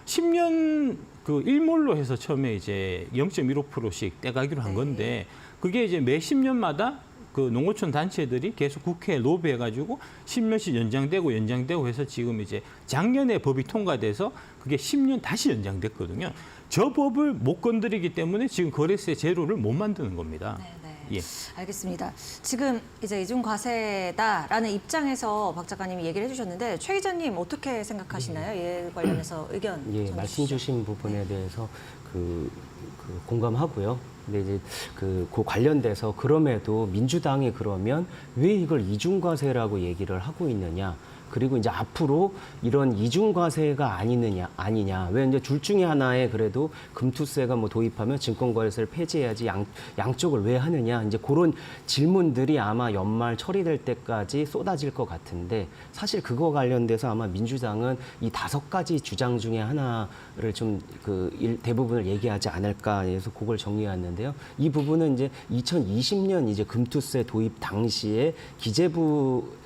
10년 그 일몰로 해서 처음에 이제 0.15%씩 떼가기로 한 건데 그게 이제 매 10년마다 그 농어촌 단체들이 계속 국회에 로비해가지고 10년씩 연장되고 해서 지금 이제 작년에 법이 통과돼서 그게 10년 다시 연장됐거든요. 저 법을 못 건드리기 때문에 지금 거래세 제로를 못 만드는 겁니다.
네.
예.
알겠습니다. 지금 이제 이중 과세다라는 입장에서 박 작가님이 얘기를 해주셨는데 최 기자님 어떻게 생각하시나요? 이에 관련해서 의견 좀
말씀
주시죠.
주신 부분에 대해서 공감하고요. 근데 이제 그 관련돼서 그럼에도 민주당이 그러면 왜 이걸 이중과세라고 얘기를 하고 있느냐? 그리고 이제 앞으로 이런 이중과세가 아니냐. 왜 이제 둘 중에 하나에 그래도 금투세가 뭐 도입하면 증권거래세를 폐지해야지 양쪽을 왜 하느냐. 이제 그런 질문들이 아마 연말 처리될 때까지 쏟아질 것 같은데 사실 그거 관련돼서 아마 민주당은 이 5가지 주장 중에 하나를 좀 대부분을 얘기하지 않을까 해서 그걸 정리해왔는데요. 이 부분은 이제 2020년 이제 금투세 도입 당시에 기재부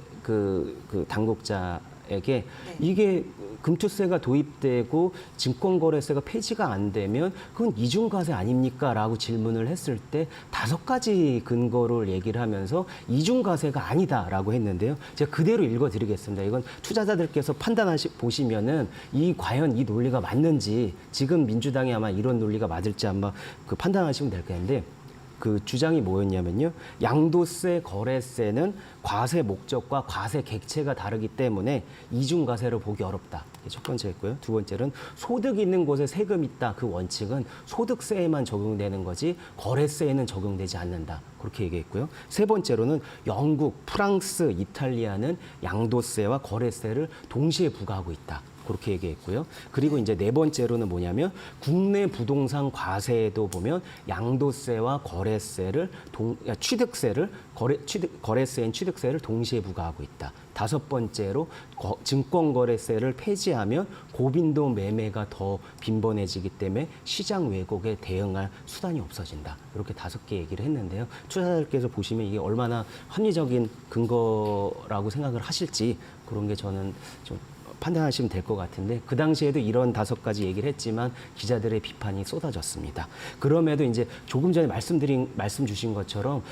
당국자에게 이게 금투세가 도입되고 증권거래세가 폐지가 안 되면 그건 이중과세 아닙니까? 라고 질문을 했을 때 5가지 근거를 얘기를 하면서 이중과세가 아니다라고 했는데요. 제가 그대로 읽어드리겠습니다. 이건 투자자들께서 보시면은 과연 이 논리가 맞는지 지금 민주당이 아마 이런 논리가 맞을지 아마 판단하시면 될 텐데 그 주장이 뭐였냐면요. 양도세, 거래세는 과세 목적과 과세 객체가 다르기 때문에 이중과세로 보기 어렵다. 이게 첫 번째였고요. 두 번째는 소득 있는 곳에 세금 있다. 그 원칙은 소득세에만 적용되는 거지 거래세에는 적용되지 않는다. 그렇게 얘기했고요. 세 번째로는 영국, 프랑스, 이탈리아는 양도세와 거래세를 동시에 부과하고 있다. 그렇게 얘기했고요. 그리고 이제 네 번째로는 뭐냐면 국내 부동산 과세에도 보면 양도세와 거래세를 거래세인 취득세를 동시에 부과하고 있다. 5번째로 증권거래세를 폐지하면 고빈도 매매가 더 빈번해지기 때문에 시장 왜곡에 대응할 수단이 없어진다. 이렇게 5개 얘기를 했는데요. 투자자들께서 보시면 이게 얼마나 합리적인 근거라고 생각을 하실지 그런 게 저는 좀 판단하시면 될 것 같은데 그 당시에도 이런 5가지 얘기를 했지만 기자들의 비판이 쏟아졌습니다. 그럼에도 이제 조금 전에 말씀 주신 것처럼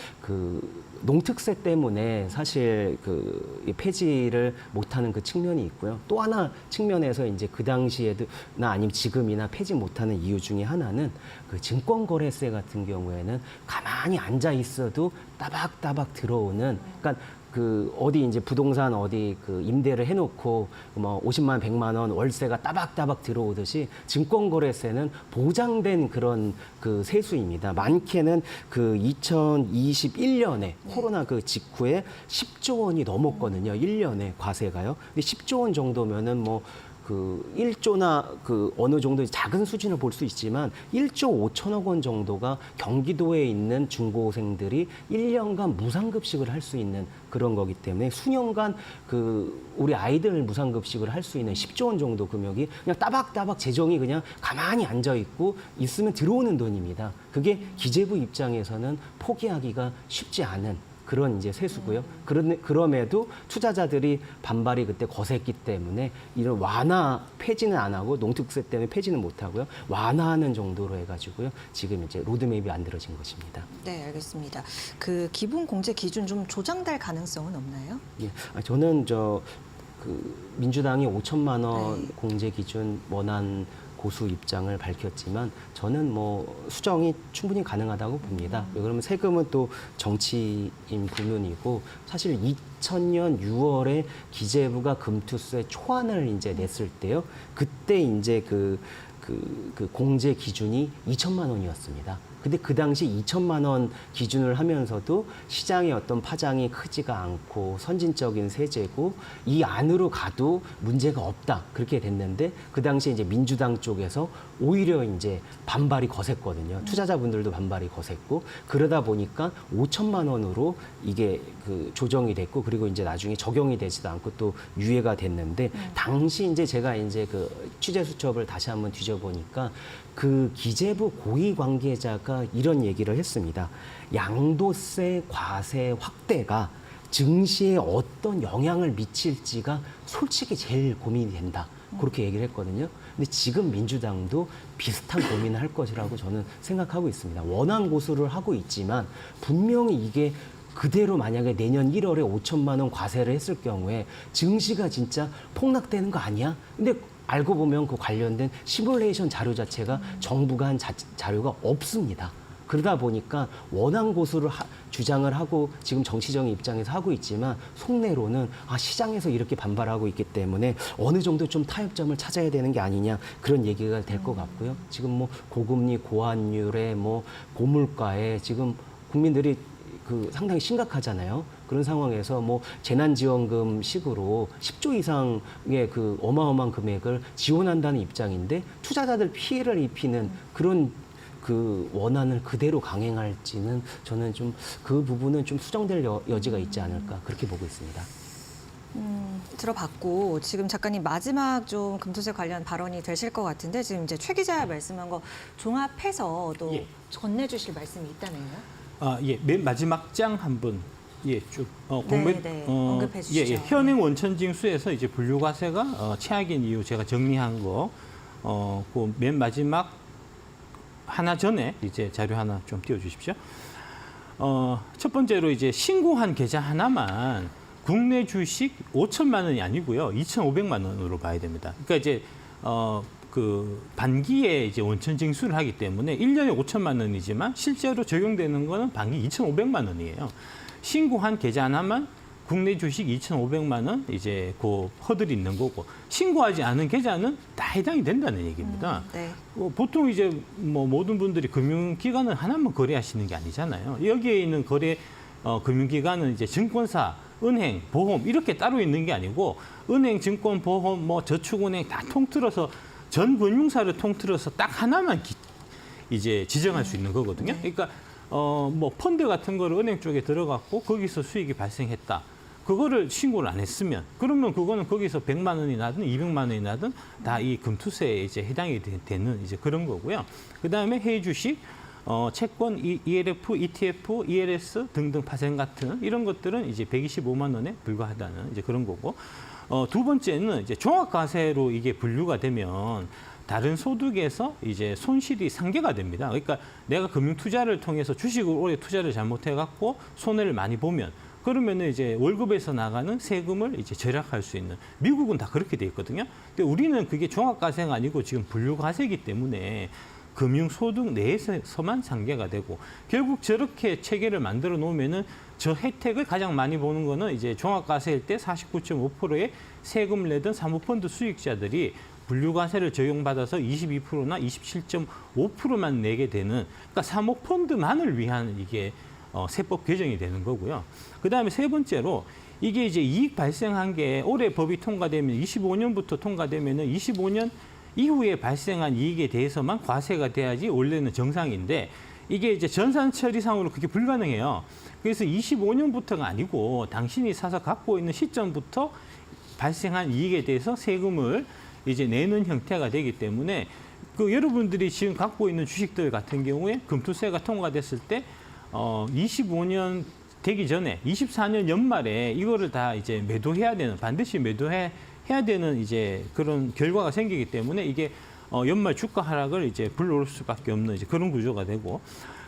농특세 때문에 사실 폐지를 못하는 그 측면이 있고요. 또 하나 측면에서 이제 그 당시에나 아니면 지금이나 폐지 못하는 이유 중에 하나는 증권거래세 같은 경우에는 가만히 앉아 있어도 따박따박 들어오는 그러니까 어디 이제 부동산 임대를 해놓고 뭐 50만 원, 100만 원 월세가 따박따박 들어오듯이 증권거래세는 보장된 그런 세수입니다. 많게는 2021년에 코로나 직후에 10조 원이 넘었거든요. 1년에 과세가요. 근데 10조 원 정도면은 뭐 1조나 어느 정도 작은 수준을 볼 수 있지만 1조 5천억 원 정도가 경기도에 있는 중고생들이 1년간 무상급식을 할 수 있는 그런 거기 때문에 수년간 우리 아이들 무상급식을 할 수 있는 10조 원 정도 금액이 그냥 따박따박 재정이 그냥 가만히 앉아 있고 있으면 들어오는 돈입니다. 그게 기재부 입장에서는 포기하기가 쉽지 않은 그런 이제 세수고요. 그럼에도 투자자들이 반발이 그때 거셌기 때문에 이런 폐지는 안 하고 농특세 때문에 폐지는 못 하고요. 완화하는 정도로 해가지고요. 지금 이제 로드맵이 만들어진 것입니다.
네, 알겠습니다. 그 기본 공제 기준 좀 조정될 가능성은 없나요?
예, 저는 민주당이 5천만 원
네.
공제 기준 원안 고수 입장을 밝혔지만 저는 수정이 충분히 가능하다고 봅니다. 왜 그러면 세금은 또 정치인 부문이고 사실 2000년 6월에 기재부가 금투세 초안을 이제 냈을 때요. 그때 이제 그 공제 기준이 2천만 원이었습니다. 근데 그 당시 2천만 원 기준을 하면서도 시장의 어떤 파장이 크지가 않고 선진적인 세제고 이 안으로 가도 문제가 없다. 그렇게 됐는데 그 당시에 이제 민주당 쪽에서 오히려 이제 반발이 거셌거든요. 투자자분들도 반발이 거셌고 그러다 보니까 5천만 원으로 이게 조정이 됐고 그리고 이제 나중에 적용이 되지도 않고 또 유예가 됐는데 당시 이제 제가 이제 취재 수첩을 다시 한번 뒤져보니까 기재부 고위 관계자가 이런 얘기를 했습니다. 양도세 과세 확대가 증시에 어떤 영향을 미칠지가 솔직히 제일 고민이 된다. 그렇게 얘기를 했거든요. 근데 지금 민주당도 비슷한 고민을 할 것이라고 저는 생각하고 있습니다. 원안 고수를 하고 있지만 분명히 이게 그대로 만약에 내년 1월에 5천만 원 과세를 했을 경우에 증시가 진짜 폭락되는 거 아니야? 근데 알고 보면 그 관련된 시뮬레이션 자료 자체가 정부가 한 자료가 없습니다. 그러다 보니까 원안 고수를 주장을 하고 지금 정치적인 입장에서 하고 있지만 속내로는 시장에서 이렇게 반발하고 있기 때문에 어느 정도 좀 타협점을 찾아야 되는 게 아니냐 그런 얘기가 될 것 같고요. 지금 고금리, 고환율에 고물가에 지금 국민들이 상당히 심각하잖아요. 그런 상황에서 재난지원금 식으로 10조 이상의 어마어마한 금액을 지원한다는 입장인데 투자자들 피해를 입히는 그런 원안을 그대로 강행할지는 저는 좀 그 부분은 좀 수정될 여지가 있지 않을까 그렇게 보고 있습니다.
들어봤고 지금 작가님 마지막 좀 금투세 관련 발언이 되실 것 같은데 지금 이제 최 기자 말씀한 거 종합해서 또
예.
전해주실 말씀이 있다면요?
예, 맨 마지막 장 한번 쭉
언급해 주시죠.
현행 원천징수에서 이제 분류과세가 최악인 이유 제가 정리한 거, 그 맨 마지막 하나 전에 이제 자료 하나 좀 띄워주십시오. 첫 번째로 이제 신고한 계좌 하나만 국내 주식 5천만 원이 아니고요, 2,500만 원으로 봐야 됩니다. 그러니까 이제 반기에 이제 원천 징수를 하기 때문에 1년에 5천만 원이지만 실제로 적용되는 거는 반기 2,500만 원이에요. 신고한 계좌 하나만 국내 주식 2,500만 원 이제 허들이 있는 거고 신고하지 않은 계좌는 다 해당이 된다는 얘기입니다.
네.
보통 이제 모든 분들이 금융기관은 하나만 거래하시는 게 아니잖아요. 여기에 있는 금융기관은 이제 증권사, 은행, 보험 이렇게 따로 있는 게 아니고 은행, 증권, 보험, 저축은행 다 통틀어서 전 금융사를 통틀어서 딱 하나만 이제 지정할 수 있는 거거든요. 그러니까 펀드 같은 거를 은행 쪽에 들어갔고 거기서 수익이 발생했다. 그거를 신고를 안 했으면 그러면 그거는 거기서 100만 원이 나든 200만 원이 나든 다 이 금투세에 이제 해당이 되는 이제 그런 거고요. 그다음에 해외 주식, 채권, ELF, ETF, ELS 등등 파생 같은 이런 것들은 이제 125만 원에 불과하다는 이제 그런 거고. 두 번째는 이제 종합과세로 이게 분류가 되면 다른 소득에서 이제 손실이 상계가 됩니다. 그러니까 내가 금융 투자를 통해서 주식을 오래 투자를 잘못해 갖고 손해를 많이 보면 그러면은 이제 월급에서 나가는 세금을 이제 절약할 수 있는 미국은 다 그렇게 돼 있거든요. 근데 우리는 그게 종합과세가 아니고 지금 분류과세이기 때문에 금융소득 내에서만 상계가 되고 결국 저렇게 체계를 만들어 놓으면은 저 혜택을 가장 많이 보는 거는 이제 종합과세일 때 49.5%의 세금을 내던 사모펀드 수익자들이 분류과세를 적용받아서 22%나 27.5%만 내게 되는 그러니까 사모펀드만을 위한 이게 세법 개정이 되는 거고요. 그다음에 세 번째로 이게 이제 이익 발생한 게 올해 법이 통과되면 25년부터 통과되면은 25년 이후에 발생한 이익에 대해서만 과세가 돼야지 원래는 정상인데 이게 이제 전산 처리상으로 그게 불가능해요. 그래서 25년부터가 아니고 당신이 사서 갖고 있는 시점부터 발생한 이익에 대해서 세금을 이제 내는 형태가 되기 때문에 여러분들이 지금 갖고 있는 주식들 같은 경우에 금투세가 통과됐을 때 25년 되기 전에 24년 연말에 이거를 다 이제 매도해야 되는, 반드시 매도해야 되는 이제 그런 결과가 생기기 때문에 이게 연말 주가 하락을 이제 불러올 수밖에 없는 이제 그런 구조가 되고,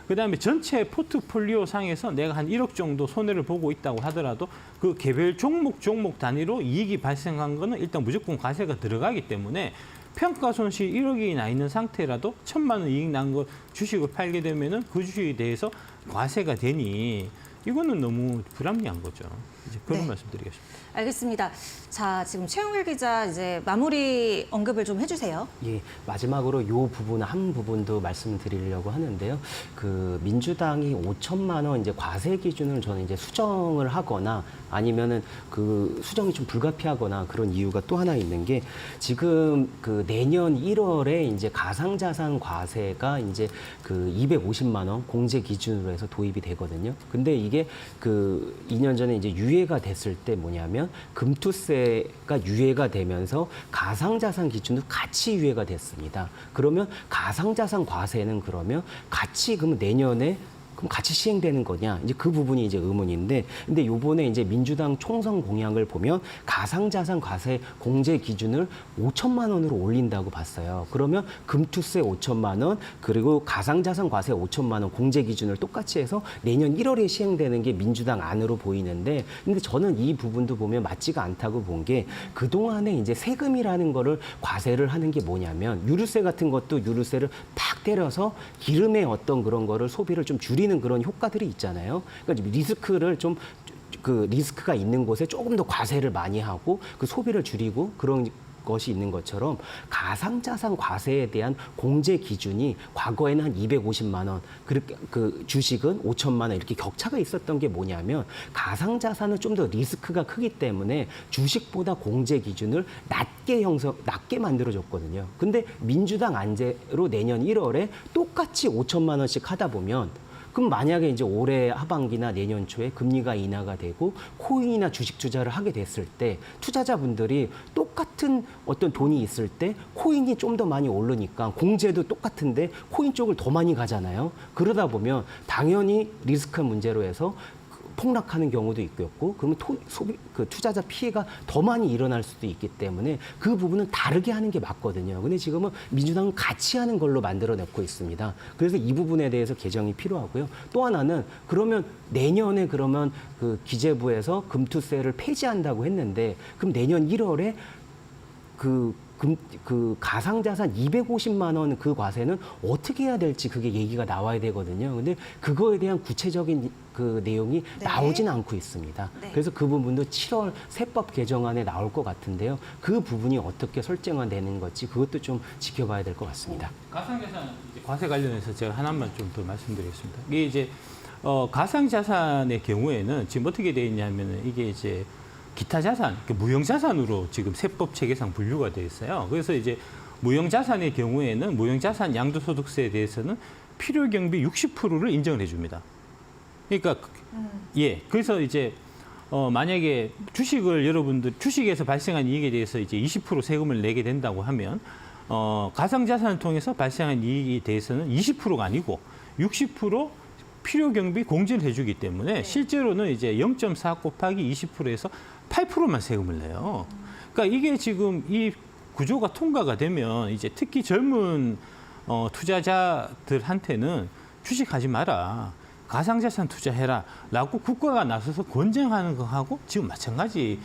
그다음에 전체 포트폴리오 상에서 내가 한 1억 정도 손해를 보고 있다고 하더라도 그 개별 종목 단위로 이익이 발생한 거는 일단 무조건 과세가 들어가기 때문에 평가 손실 1억이 나 있는 상태라도 1,000만 원 이익 난 거 주식을 팔게 되면은 그 주식에 대해서 과세가 되니 이거는 너무 불합리한 거죠. 이제 그런
네.
말씀드리겠습니다.
알겠습니다. 자, 지금 최영일 기자 이제 마무리 언급을 좀 해주세요.
예, 마지막으로 요 부분 한 부분도 말씀드리려고 하는데요. 그 민주당이 5천만 원 이제 과세 기준을 저는 이제 수정을 하거나 아니면은 그 수정이 좀 불가피하거나 그런 이유가 또 하나 있는 게 지금 그 내년 1월에 이제 가상자산 과세가 이제 그 250만 원 공제 기준으로 해서 도입이 되거든요. 근데 이게 그 2년 전에 이제 유예가 됐을 때 뭐냐면 금투세가 유예가 되면서 가상자산 기준도 같이 유예가 됐습니다. 그러면 가상자산 과세는 그러면 같이 그러면 내년에 그럼 같이 시행되는 거냐? 이제 그 부분이 이제 의문인데, 근데 요번에 이제 민주당 총선 공약을 보면 가상자산 과세 공제 기준을 5천만 원으로 올린다고 봤어요. 그러면 금투세 5천만 원, 그리고 가상자산 과세 5천만 원 공제 기준을 똑같이 해서 내년 1월에 시행되는 게 민주당 안으로 보이는데, 근데 저는 이 부분도 보면 맞지가 않다고 본 게 그동안에 이제 세금이라는 거를 과세를 하는 게 뭐냐면 유류세 같은 것도 유류세를 팍 때려서 기름의 어떤 그런 거를 소비를 좀 줄이는 그런 효과들이 있잖아요. 그러니까 리스크를 좀 그 리스크가 있는 곳에 조금 더 과세를 많이 하고 그 소비를 줄이고 그런 것이 있는 것처럼 가상자산 과세에 대한 공제 기준이 과거에는 한 250만 원, 그렇게 그 주식은 5천만 원 이렇게 격차가 있었던 게 뭐냐면 가상자산은 좀 더 리스크가 크기 때문에 주식보다 공제 기준을 낮게 만들어줬거든요. 근데 민주당 안제로 내년 1월에 똑같이 5천만 원씩 하다 보면 그럼 만약에 이제 올해 하반기나 내년 초에 금리가 인하가 되고 코인이나 주식 투자를 하게 됐을 때 투자자분들이 똑같은 어떤 돈이 있을 때 코인이 좀 더 많이 오르니까 공제도 똑같은데 코인 쪽을 더 많이 가잖아요. 그러다 보면 당연히 리스크 문제로 해서 폭락하는 경우도 있겠고, 그러면 그 투자자 피해가 더 많이 일어날 수도 있기 때문에 그 부분은 다르게 하는 게 맞거든요. 근데 지금은 민주당은 같이 하는 걸로 만들어내고 있습니다. 그래서 이 부분에 대해서 개정이 필요하고요. 또 하나는 그러면 내년에 그러면 그 기재부에서 금투세를 폐지한다고 했는데 그럼 내년 1월에 그 가상자산 250만 원 그 과세는 어떻게 해야 될지 그게 얘기가 나와야 되거든요. 근데 그거에 대한 구체적인 그 내용이
네.
나오진 않고 있습니다.
네.
그래서 그 부분도 7월 세법 개정안에 나올 것 같은데요. 그 부분이 어떻게 설정화되는 건지 그것도 좀 지켜봐야 될 것 같습니다.
가상자산 과세 관련해서 제가 하나만 좀 더 말씀드리겠습니다. 이게 이제 가상자산의 경우에는 지금 어떻게 되어 있냐면은 이게 이제 기타 자산, 무형자산으로 지금 세법 체계상 분류가 되어 있어요. 그래서 이제 무형자산의 경우에는 무형자산 양도소득세에 대해서는 필요경비 60%를 인정을 해줍니다. 그러니까 예, 그래서 이제 만약에 주식을 여러분들 주식에서 발생한 이익에 대해서 이제 20% 세금을 내게 된다고 하면 가상자산을 통해서 발생한 이익에 대해서는 20%가 아니고 60% 필요경비 공제를 해주기 때문에 실제로는 이제 0.4 곱하기 20%에서 8%만 세금을 내요. 그러니까 이게 지금 이 구조가 통과가 되면 이제 특히 젊은 투자자들한테는 주식하지 마라. 가상자산 투자해라라고 국가가 나서서 권장하는 거하고 지금 마찬가지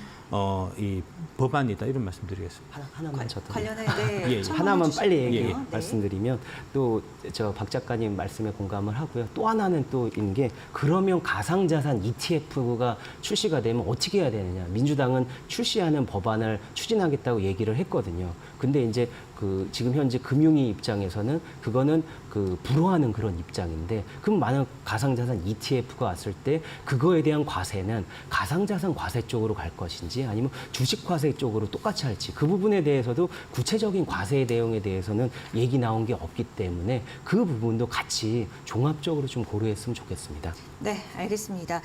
이 법안이다 이런 말씀드리겠습니다.
하나만 저
관련해 네,
예,
첨부해
하나만 빨리
주시고요.
얘기
네.
말씀드리면 또 저 박 작가님 말씀에 공감을 하고요. 또 하나는 또 있는 게 그러면 가상자산 ETF가 출시가 되면 어떻게 해야 되느냐. 민주당은 출시하는 법안을 추진하겠다고 얘기를 했거든요. 근데 이제 그 지금 현재 금융위 입장에서는 그거는 그 불허하는 그런 입장인데 그럼 만약 가상자산 ETF가 왔을 때 그거에 대한 과세는 가상자산 과세 쪽으로 갈 것인지 할지 아니면 주식 과세 쪽으로 똑같이 할지 그 부분에 대해서도 구체적인 과세 내용에 대해서는 얘기 나온 게 없기 때문에 그 부분도 같이 종합적으로 좀 고려했으면 좋겠습니다.
네, 알겠습니다.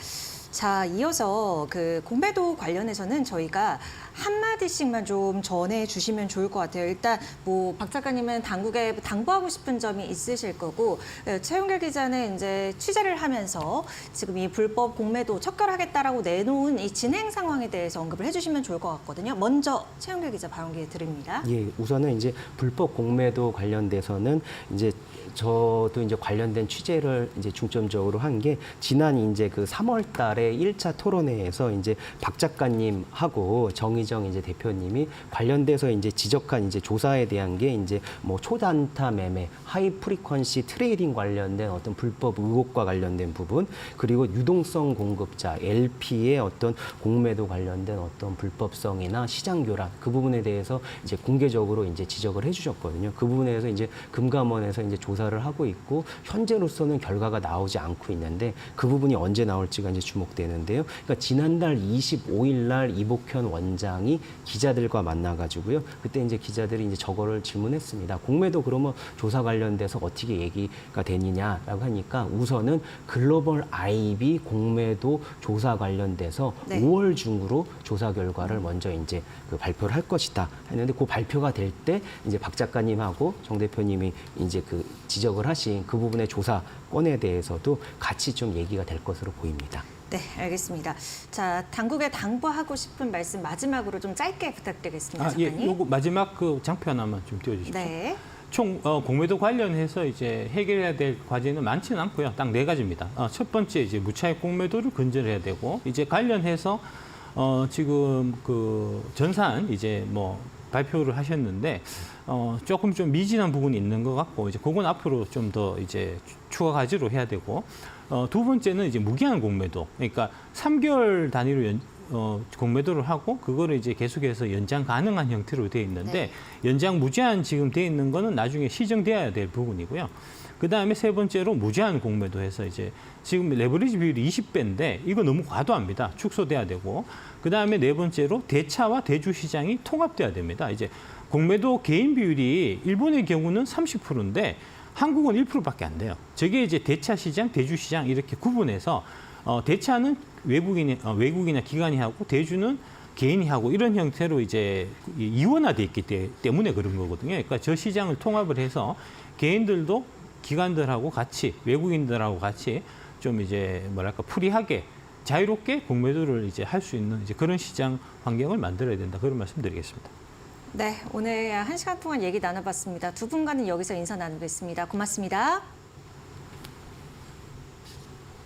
자, 이어서 그 공매도 관련해서는 저희가 한마디씩만 좀 전해 주시면 좋을 것 같아요. 일단 뭐 박 작가님은 당국에 당부하고 싶은 점이 있으실 거고 최용길 기자는 이제 취재를 하면서 지금 이 불법 공매도 척결하겠다라고 내놓은 이 진행 상황에 대해서 언급을 해주시면 좋을 것 같거든요. 먼저 최용길 기자 발언 기회 드립니다.
예, 우선은 이제 불법 공매도 관련돼서는 이제 저도 이제 관련된 취재를 이제 중점적으로 한 게 지난 이제 그 3월 달에 1차 토론회에서 이제 박 작가님하고 정의정 이제 대표님이 관련돼서 이제 지적한 이제 조사에 대한 게 이제 뭐 초단타 매매, 하이 프리퀀시 트레이딩 관련된 어떤 불법 의혹과 관련된 부분, 그리고 유동성 공급자 LP의 어떤 공매도 관련된 어떤 불법성이나 시장 교란 그 부분에 대해서 이제 공개적으로 이제 지적을 해주셨거든요. 그 부분에서 이제 금감원에서 이제 조사를 하고 있고 현재로서는 결과가 나오지 않고 있는데 그 부분이 언제 나올지가 이제 주목되는데요. 그러니까 지난달 25일 날 이복현 원장이 기자들과 만나가지고요. 그때 이제 기자들이 이제 저거를 질문했습니다. 공매도 그러면 조사 관련돼서 어떻게 얘기가 되느냐라고 하니까 우선은 글로벌 IB 공매도 조사 관련돼서
네.
5월 중으로 조사 결과를 먼저 이제 그 발표를 할 것이다 했는데 그 발표가 될 때 이제 박 작가님하고 정 대표님이 이제 그 지적을 하신 그 부분의 조사건에 대해서도 같이 좀 얘기가 될 것으로 보입니다.
네, 알겠습니다. 자, 당국에 당부하고 싶은 말씀 마지막으로 좀 짧게 부탁드리겠습니다. 작가님.
예, 요거 마지막 그 장표 하나만 좀 띄워주십시오.
네.
총 공매도 관련해서 이제 해결해야 될 과제는 많지는 않고요. 딱 4가지입니다. 첫 번째 이제 무차익 공매도를 근절해야 되고 이제 관련해서 지금 그 전산 이제 뭐 발표를 하셨는데 조금 좀 미진한 부분이 있는 것 같고 이제 그건 앞으로 좀 더 이제 추가 과제로 해야 되고 두 번째는 이제 무기한 공매도 그러니까 3개월 단위로 공매도를 하고 그거를 이제 계속해서 연장 가능한 형태로 돼 있는데 연장 무제한 지금 돼 있는 거는 나중에 시정돼야 될 부분이고요. 그 다음에 세 번째로 무제한 공매도해서 이제 지금 레버리지 비율이 20배인데 이거 너무 과도합니다. 축소돼야 되고 그 다음에 네 번째로 대차와 대주 시장이 통합돼야 됩니다. 이제 공매도 개인 비율이 일본의 경우는 30%인데 한국은 1%밖에 안 돼요. 저게 이제 대차 시장, 대주 시장 이렇게 구분해서 대차는 외국이나 기관이 하고 대주는 개인이 하고 이런 형태로 이제 이원화돼 있기 때문에 그런 거거든요. 그러니까 저 시장을 통합을 해서 개인들도 기관들하고 같이 외국인들하고 같이 좀 이제 뭐랄까 프리하게 자유롭게 공매도를 이제 할 수 있는 이제 그런 시장 환경을 만들어야 된다. 그런 말씀드리겠습니다.
네, 오늘 1시간 동안 얘기 나눠봤습니다. 두 분과는 여기서 인사 나누겠습니다. 고맙습니다.